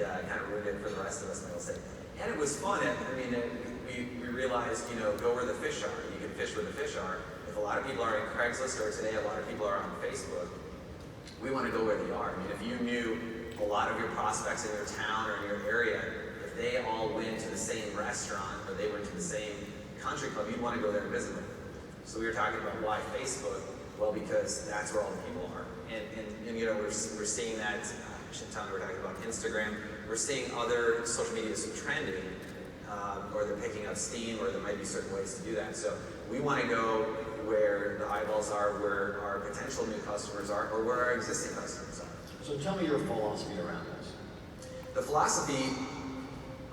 kind of ruined it for the rest of us in real estate. And it was fun. We realized, go where the fish are. You can fish where the fish are. If a lot of people are in Craigslist, or today a lot of people are on Facebook, we want to go where they are. If you knew a lot of your prospects in your town or in your area, if they all went to the same restaurant or they went to the same country club, you'd want to go there and visit them. So we were talking about why Facebook. Well, because that's where all the people are. And we're seeing that, we're talking about Instagram. We're seeing other social medias trending, or they're picking up steam, or there might be certain ways to do that. So we want to go where the eyeballs are, where our potential new customers are, or where our existing customers are. So tell me your philosophy around this. The philosophy,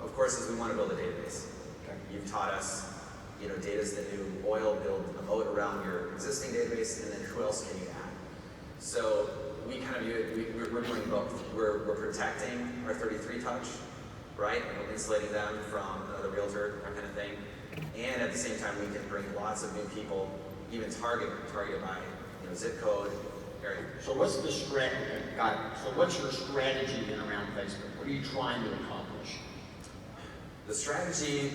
of course, is we want to build a database. Okay. You've taught us, data is the new oil. Build a moat around your existing database, and then who else can you add? So we kind of view it, we're doing both. We're protecting our 33 touch, right? And we're insulating them from the realtor, that kind of thing. And at the same time, we can bring lots of new people, even targeted by zip code, area. So what's the strategy? Got it. So what's your strategy in around Facebook? What are you trying to accomplish? The strategy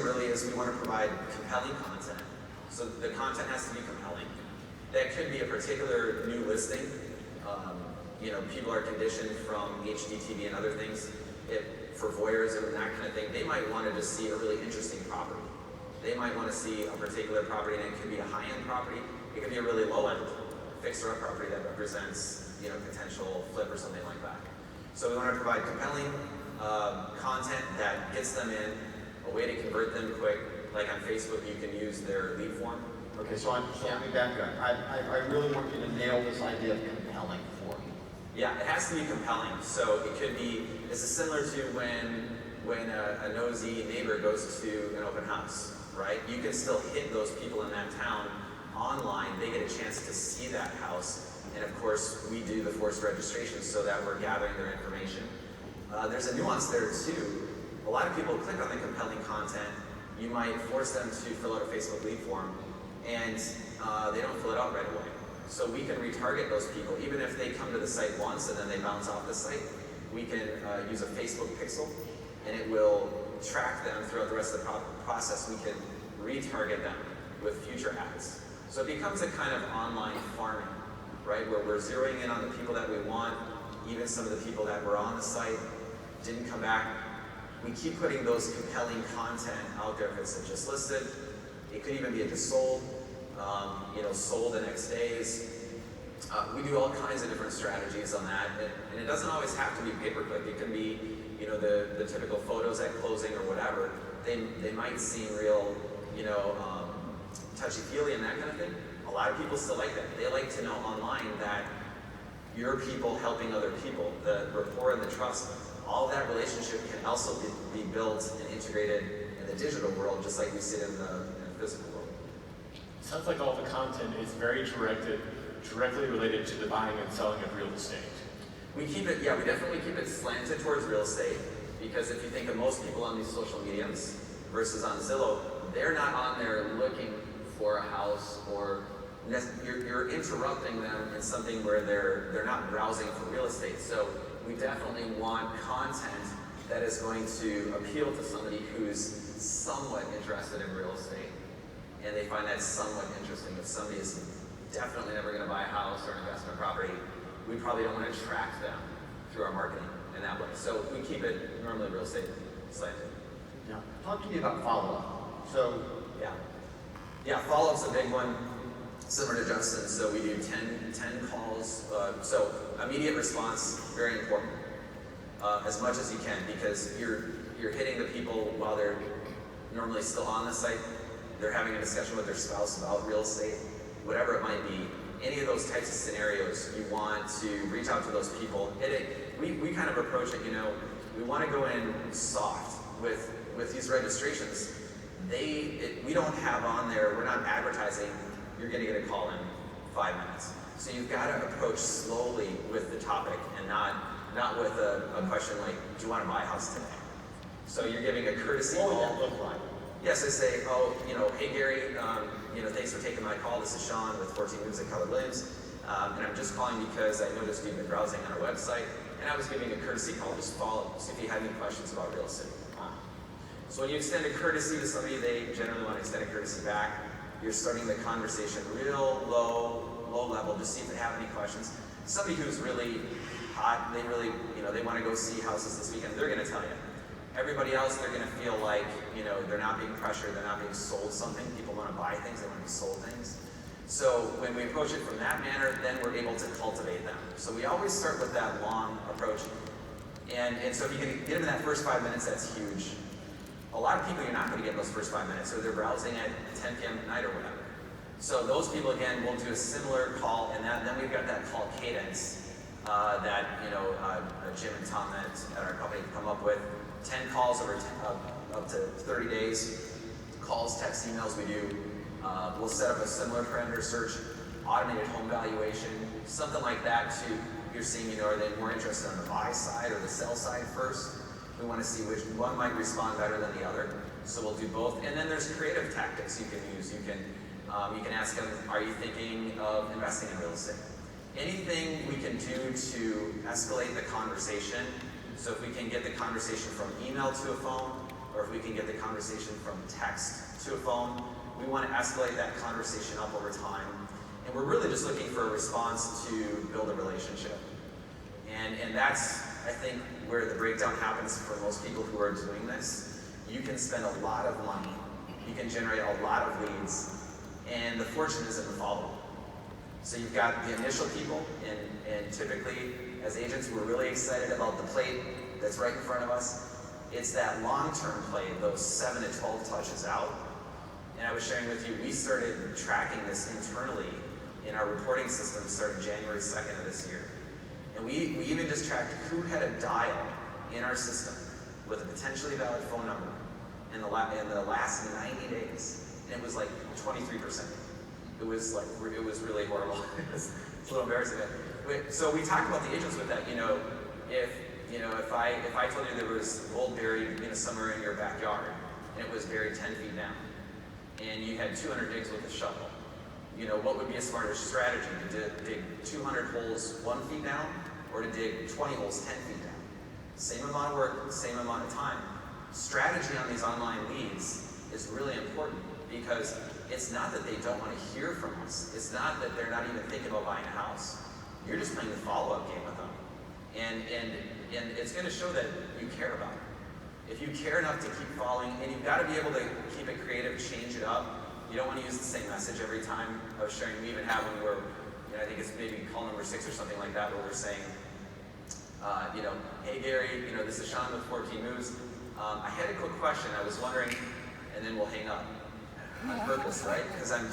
really is we want to provide compelling content. So the content has to be compelling. That could be a particular new listing. People are conditioned from HGTV and other things. For voyeurism and that kind of thing, they might want to just see a really interesting property. They might want to see a particular property, and it could be a high-end property. It could be a really low-end fixer-up property that represents, potential flip or something like that. So we want to provide compelling content that gets them in, a way to convert them quick. Like on Facebook, you can use their lead form. Okay, so let me back up. I really want you to nail this idea of compelling for me. Yeah, it has to be compelling. So it could be, this is similar to when a nosy neighbor goes to an open house, right? You can still hit those people in that town online. They get a chance to see that house. And of course, we do the forced registration so that we're gathering their information. There's a nuance there too. A lot of people click on the compelling content. You might force them to fill out a Facebook lead form, and they don't fill it out right away. So we can retarget those people, even if they come to the site once and then they bounce off the site. We can use a Facebook pixel, and it will track them throughout the rest of the process. We can retarget them with future ads. So it becomes a kind of online farming, right? Where we're zeroing in on the people that we want, even some of the people that were on the site didn't come back. We keep putting those compelling content out there. If it's a just listed, it could even be a just sold, sold the next days. We do all kinds of different strategies on that, and it doesn't always have to be pay-per-click. It can be, the typical photos at closing or whatever. They might seem real, touchy-feely and that kind of thing. A lot of people still like that. They like to know online that you're people helping other people, the rapport and the trust. All that relationship can also be built and integrated in the digital world, just like we see it in the physical world. Sounds like all the content is very directly related to the buying and selling of real estate. We definitely keep it slanted towards real estate, because if you think of most people on these social mediums versus on Zillow, they're not on there looking for a house, or you're interrupting them in something where they're not browsing for real estate. So we definitely want content that is going to appeal to somebody who's somewhat interested in real estate, and they find that somewhat interesting. If somebody is definitely never going to buy a house or an investment property, we probably don't want to attract them through our marketing in that way. So we keep it normally real estate slanted. Now, talk to me about follow-up. So, yeah, follow-up's a big one, similar to Justin. So we do 10 calls. So immediate response, very important, as much as you can, because you're hitting the people while they're normally still on the site. They're having a discussion with their spouse about real estate, whatever it might be. Any of those types of scenarios, you want to reach out to those people. We kind of approach it, we want to go in soft with these registrations. We don't have on there, we're not advertising, you're going to get a call in 5 minutes. So you've got to approach slowly with the topic, and not with a question like, do you want to buy a house today? So you're giving a courtesy call. What would that look like? Yes, I say, hey Gary, thanks for taking my call. This is Sean with 14 Moves at Keller Williams. And I'm just calling because I noticed you've been browsing on our website, and I was giving a courtesy call, just follow, see if you had any questions about real estate. So when you extend a courtesy to somebody, they generally want to extend a courtesy back. You're starting the conversation real low level, just see if they have any questions. Somebody who's really hot, they really, they want to go see houses this weekend, they're going to tell you. Everybody else, they're going to feel like, they're not being pressured, they're not being sold something. People want to buy things, they want to be sold things. So when we approach it from that manner, then we're able to cultivate them. So we always start with that long approach. And so if you can get them in that first 5 minutes, that's huge. A lot of people you're not going to get in those first 5 minutes, so they're browsing at 10 p.m. at night or whatever. So those people, again, will do a similar call, and then we've got that call cadence that Jim and Tom at our company have come up with. 10 calls over up to 30 days. Calls, texts, emails we do. We'll set up a similar parameter search, automated home valuation, something like that to, you're seeing, are they more interested on the buy side or the sell side first? We want to see which one might respond better than the other. So we'll do both. And then there's creative tactics you can use. You can ask them, are you thinking of investing in real estate? Anything we can do to escalate the conversation. So if we can get the conversation from email to a phone, or if we can get the conversation from text to a phone, we want to escalate that conversation up over time. And we're really just looking for a response to build a relationship. And that's, I think, where the breakdown happens for most people who are doing this. You can spend a lot of money, you can generate a lot of leads, and the fortune is in the follow-up. So you've got the initial people, and typically, as agents, we're really excited about the plate that's right in front of us. It's that long-term play, those 7 to 12 touches out. And I was sharing with you, we started tracking this internally in our reporting system starting January 2nd of this year. And we even just tracked who had a dial in our system with a potentially valid phone number in the last 90 days. And it was like 23%. It was really horrible. It's a little embarrassing. So we talked about the agents with that. If I told you there was gold buried somewhere in your backyard, and it was buried 10 feet down, and you had 200 digs with a shovel, what would be a smarter strategy? To dig 200 holes 1 feet down, or to dig 20 holes 10 feet down? Same amount of work, same amount of time. Strategy on these online leads is really important, because it's not that they don't want to hear from us. It's not that they're not even thinking about buying a house. You're just playing the follow-up game with them. And it's going to show that you care about it. If you care enough to keep following, and you've got to be able to keep it creative, change it up. You don't want to use the same message every time. I was sharing, we even have one where, I think it's maybe call number 6 or something like that, where we're saying, hey Gary, this is Sean with 14 Moves. I had a quick question. I was wondering, and then we'll hang up on purpose, right? Because I'm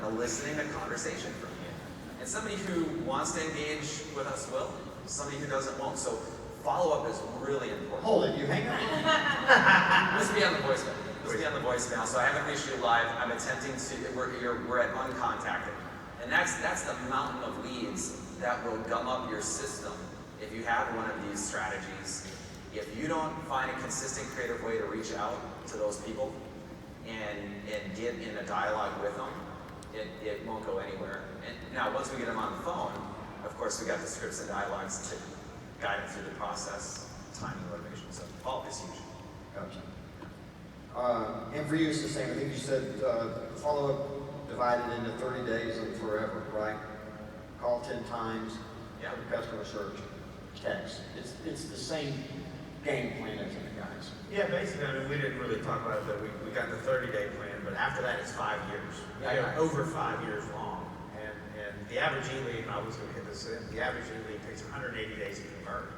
eliciting a conversation from you. And somebody who wants to engage with us will. Somebody who doesn't won't. So follow-up is really important. Hold it, you hang on. This will be on the voicemail. This will be on the voicemail. So I haven't reached you live. I'm attempting to, we're at uncontacted. And that's the mountain of leads that will gum up your system if you have one of these strategies. If you don't find a consistent, creative way to reach out to those people and get in a dialogue with them, it won't go anywhere. And now, once we get them on the phone, of course, we got the scripts and dialogues to guide them through the process, timing, motivation. So follow-up is huge. Gotcha. And for you, it's the same. I think you said follow-up divided into 30 days and forever, right? Call 10 times, Yeah. customer search, text. It's the same game plan as in the guys. Yeah, basically, we didn't really talk about it, but we got the 30-day plan, but after that, it's 5 years. Yeah. Over 5 years long. And the average e-lead, and I was going to hit this in, the average e-lead takes 180 days to convert.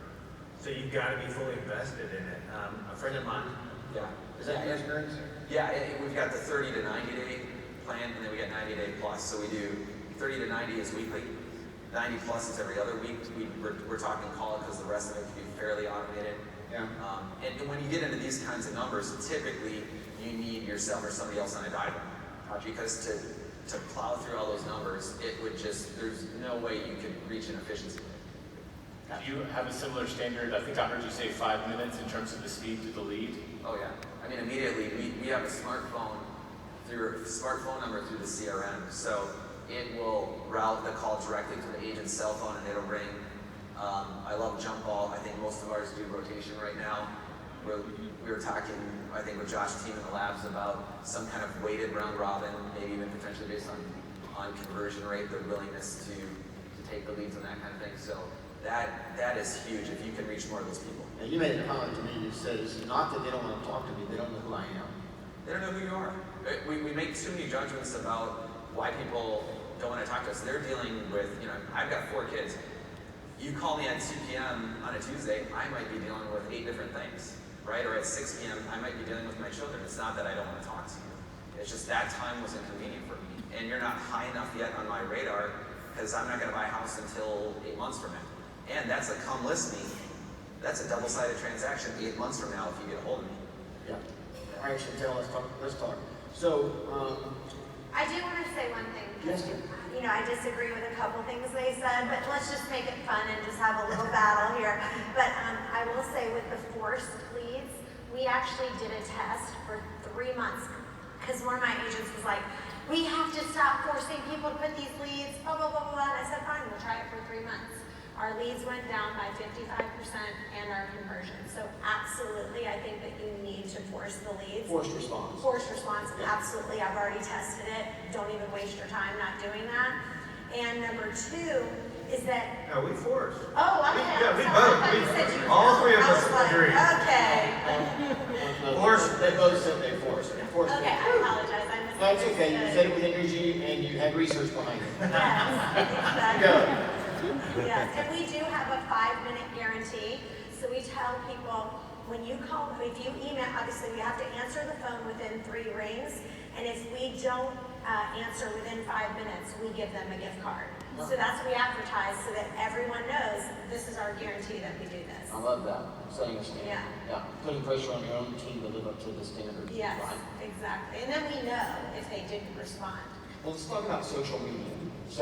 So you've got to be fully invested in it. A friend of mine, Yeah. Is that your experience? Yeah, we've got the 30 to 90 day plan, and then we got 90 day plus. So we do 30 to 90 is weekly. 90 plus is every other week. We're talking call it because the rest of it can be fairly automated. Yeah. And when you get into these kinds of numbers, typically you need yourself or somebody else on a diagram. Because to plow through all those numbers, it would just, there's no way you could reach an efficiency. Do you have a similar standard? I think I heard you say 5 minutes in terms of the speed to the lead. Oh yeah. I mean, immediately we have a smartphone number through the CRM, so it will route the call directly to the agent's cell phone, and it'll ring. I love jump ball. I think most of ours do rotation right now. We were talking, I think, with Josh's team in the labs about some kind of weighted round robin, maybe even potentially based on conversion rate, their willingness to take the leads and that kind of thing. So that is huge if you can reach more of those people. And you made a comment to me, you said, it's not that they don't want to talk to me, they don't know who I am. They don't know who you are. We make too many judgments about why people don't want to talk to us. They're dealing with, I've got 4 kids. You call me at 2 p.m. on a Tuesday, I might be dealing with 8 different things, right? Or at 6 p.m., I might be dealing with my children. It's not that I don't want to talk to you. It's just that time was inconvenient for me. And you're not high enough yet on my radar because I'm not going to buy a house until 8 months from now. And that's a come list me. That's a double-sided transaction 8 months from now if you get a hold of me. Yeah. All right, Chantel, let's talk. So, I do want to say one thing. Yes, ma'am. I disagree with a couple things they said, but let's just make it fun and just have a little battle here. But I will say with the forced leads, we actually did a test for 3 months because one of my agents was like, we have to stop forcing people to put these leads, blah, blah, blah, blah. And I said, fine, we'll try it for 3 months. Our leads went down by 55% and our conversion. So absolutely, I think that you need to force the leads. forced response. Forced response, absolutely. I've already tested it. Don't even waste your time not doing that. And number 2 is that. No, we force. Oh, okay. Yeah, we I'm sorry. both. I thought you said you All don't. 3 of I us was like, agree. Okay. Forced. They both said they forced. Forced. Okay, I apologize. I misunderstood. That's okay, you said it with energy and you had research behind it. Yes, exactly. Go. Yes, and we do have a 5-minute guarantee. So we tell people, when you call, if you email, obviously we have to answer the phone within 3 rings. And if we don't answer within 5 minutes, we give them a gift card. So that's what we advertise so that everyone knows this is our guarantee that we do this. I love that, setting a standard. Yeah. Yeah, putting pressure on your own team to live up to the standard. Yes, Right? exactly. And then we know if they didn't respond. Well, let's talk about social media. So